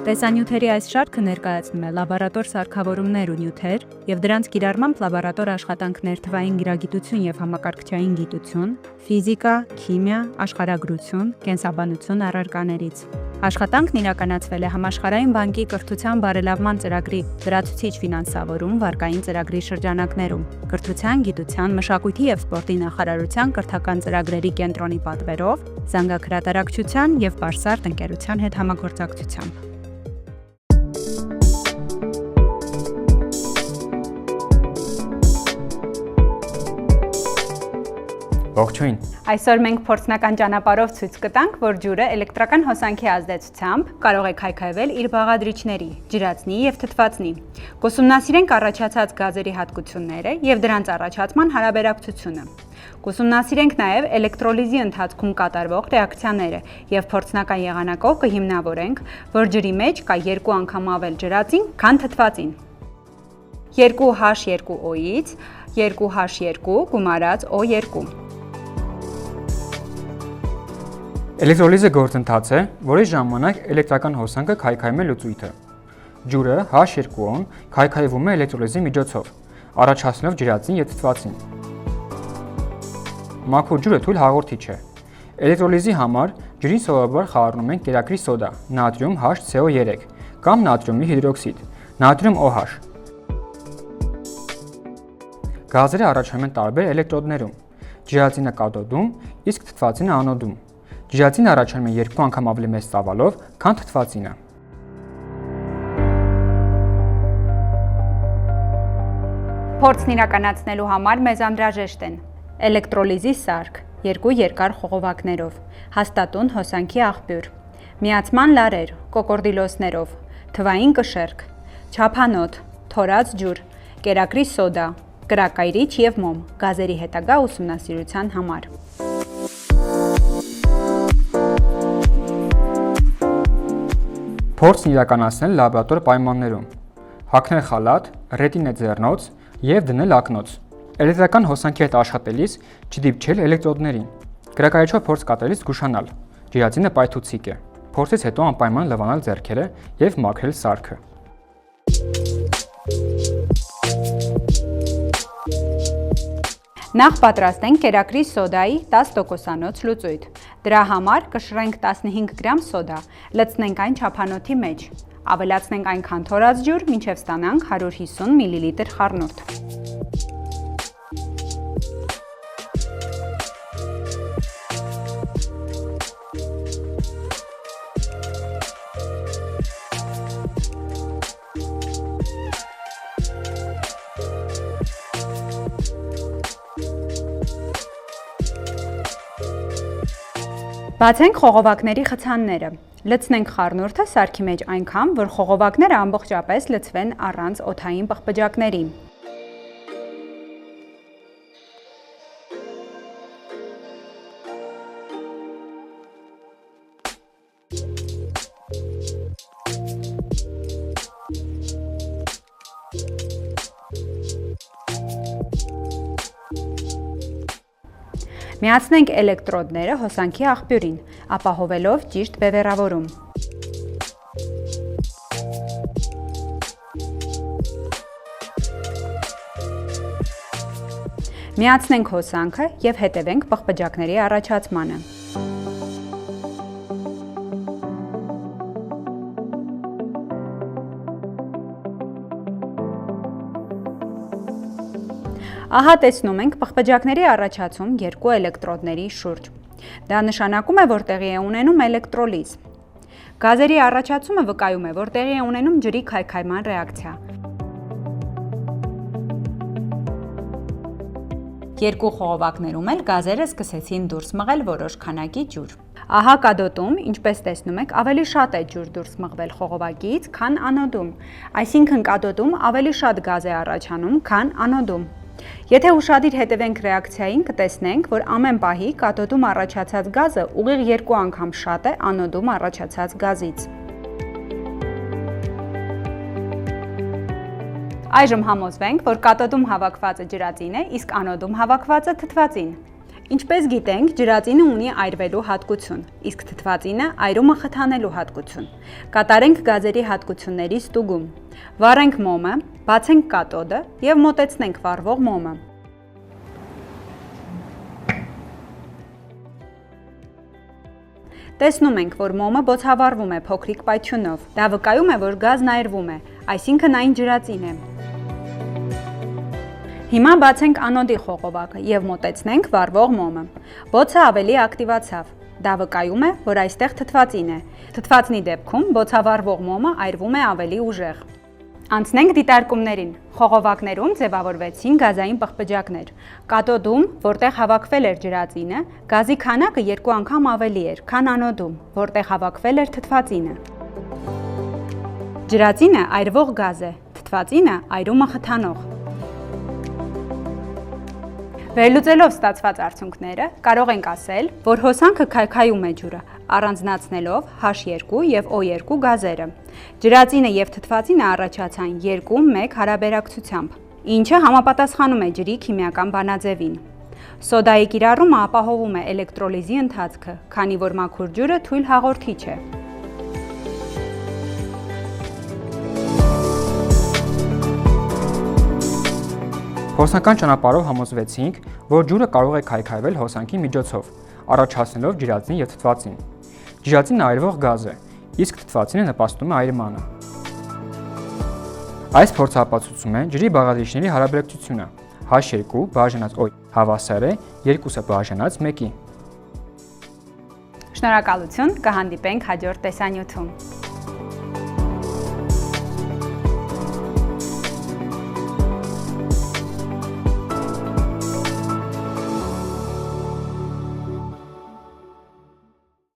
Տեսանյութերի այս շարքը ներկայացնում է լաբորատոր սարքավորումներ ու նյութեր և դրանց կիրառմամբ լաբորատոր աշխատանքներ թվային գիրագիտություն և համակարգչային գիտություն, ֆիզիկա, քիմիա, աշխարհագրություն, կենսաբանություն առարկաներից։ Աշխատանքն իրականացվել է Համաշխարհային բանկի կրթության բարելավման ծրագրի լրացուցիչ ֆինանսավորում վարկային ծրագրի շրջանակներում, Կրթության, գիտության, մշակույթի և սպորտի նախարարության կրթական ծրագրերի կենտրոնի պատվերով, զանգահրատարակչության և Բարսարդ ընկերության հետ համագործակցությամբ։ Ողջույն։ Այսօր մենք փորձնական ճանապարհով ցույց կտանք, որ ջուրը էլեկտրական հոսանքի ազդեցությամբ կարող է քայքայվել իր բաղադրիչների, ջրածնի և թթվածնի։ Կուսումնասիրենք առաջացած գազերի հատկությունները և դրանց առաջացման հարաբերակցությունը։ Կուսումնասիրենք նաև էլեկտրոլիզի ընթացքում կատարվող ռեակցիաները և փորձնական եղանակով կհիմնավորենք, որ ջրի մեջ կա 2 անգամ ավել ջրածին, քան թթվածին։ 2H2O-ից 2H2 գումարած O2։ Էլեկտրոլիզը գործընթաց է, որի ժամանակ էլեկտրական հոսանքը քայքայում է լուծույթը։ Ջուրը H2O-ն քայքայվում է էլեկտրոլիզի միջոցով, առաջացնելով ջրածին և թթվածին։ Մաքուր ջուրը թույլ հաղորդիչ է։ Էլեկտրոլիզի համար ջրին սովորաբար խառնում են կերակրի սոդա, նատրիում HCO3 կամ նատրիումի հիդրոքսիդ, նատրիում OH։ Գազերը առաջանում են տարբեր էլեկտրոդներում, ջրածինը կաթոդում, իսկ թթվածինը անոդում։ Ջրածինը առաջանում է 2 անգամ ավելի մեծ ծավալով, քան թթվածինը։ Փորձն իրականացնելու համար մեզ անհրաժեշտ են էլեկտրոլիզի սարք 2 երկար խողովակներով, հաստատուն հոսանքի աղբյուր, միացման լարեր կոկորդիլոսներով, թվային կշեռք, չափանոթ, թորած ջուր, կերակրի սոդա, կրակայրիչ և մոմ գազերի հետագա ուսումնասիրության համար։ Փորձն իրականացնել լաբորատոր պայմաններում, հագնել խալաթ, ռետինե ձեռնոց և դնել ակնոց։ Էլեկտրական հոսանքի հետ աշխատելիս չդիպչել էլեկտրոդներին։ Կրակայիչով փորձ կատարելիս զգուշանալ, ջրածինը պայթուցիկ է։ Փորձից հետո անպայման լվանալ ձեռքերը և մաքրել սարքը։ Նախ պատրաստենք կերակրի սոդայի 10%-անոց լուծույթ։ Դրա համար կշռենք 15 գրամ սոդա, լցնենք այն չափանոթի մեջ, ավելացնենք այնքան թորած ջուր, մինչև ստանանք 150 մլ խառնուրդ։ Բացենք խողովակների խցանները։ Լցնենք խառնուրդը սարքի մեջ այնքան, որ խողովակները ամբողջապես լցվեն առանց օդային պղպջակների։ Միացնենք էլեկտրոդները հոսանքի աղբյուրին, ապահովելով ճիշտ բևեռավորում։ Միացնենք հոսանքը և հետևենք պղպջակների առաջացմանը։ Ահա տեսնում ենք պղպջակների առաջացում 2 էլեկտրոդների շուրջ։ Դա նշանակում է, որ տեղի է ունենում էլեկտրոլիզ։ Գազերի առաջացումը վկայում է, որ տեղի է ունենում ջրի քայքայման ռեակցիա։ 2 խողովակներում էլ գազերը սկսեցին դուրս մղել որոշ քանակի ջուր։ Ահա կաթոդում, ինչպես տեսնում եք, ավելի շատ է ջուր դուրս մղվել խողովակից, քան անոդում, այսինքն կաթոդում ավելի շատ գազ է առաջանում, քան անոդում։ Եթե ուշադիր հետևենք ռեակցիային, կտեսնենք, որ ամեն պահի կաթոդում առաջացած գազը ուղիղ 2 անգամ շատ է անոդում առաջացած գազից։ Այժմ համոզվենք, որ կաթոդում հավաքվածը ջրածին է, իսկ անոդում հավաքվածը թթվածին։ Ինչպես գիտենք, ջրածինը ունի այրվելու հատկություն, իսկ թթվածինը այրումը խթանելու հատկություն։ Կատարենք գազերի հատկությունների ստուգում։ Վառենք մոմը, բացենք կաթոդը և մոտեցնենք վառվող մոմը։ Տեսնում ենք, որ մոմը բոցավառվում է փոքրիկ պայթյունով։ Դա վկայում է, որ գազն այրվում է, այսինքն այն ջրածին է։ Հիմա բացենք անոդի խողովակը և մոտեցնենք վառվող մոմը։ Բոցը ավելի ակտիվացավ։ Դա վկայում է, որ այստեղ թթվածին է։ Թթվածնի դեպքում բոցավառվող մոմը այրվում է ավելի ուժեղ։ Անցնենք դիտարկումներին։ Խողովակներում ձևավորվեցին գազային պղպջակներ։ Կաթոդում, որտեղ հավաքվել էր ջրածինը, գազի քանակը 2 անգամ ավելի էր, քան անոդում, որտեղ հավաքվել էր թթվածինը։ Ջրածինը այրվող գազ է, թթվածինը այրումը խթանող։ Վերլուծելով ստացված արդյունքները, կարող ենք ասել, որ հոսանքը քայքայում է ջուրը, առանձնացնելով H2 և O2 գազերը։ Ջրածինը և թթվածինը առաջացան 2-1 հարաբերակցությամբ, ինչը համապատասխանում է ջրի քիմիական բանաձևին։ Սոդայի կիրառումը ապահովում է էլեկտրոլիզի ընթացքը, քանի որ մաքուր ջուրը թույլ հաղորդիչ է։ Հոսանքան ճանապարհով համոզվեցինք, որ ջուրը կարող է քայքայվել հոսանքի միջոցով, առաջացնելով ջրածին և թթվածին։ Ջրածինը այրվող գազ է, իսկ թթվածինը նպաստում է այրմանը։ Այս փորձը ապացուցում է ջրի բաղադրիչների հարաբերակցությունը։ H2 բաժանած O հավասար է 2-ը բաժանած 1-ի։ Շնորհակալություն, կհանդիպենք հաջորդ տեսանյութում։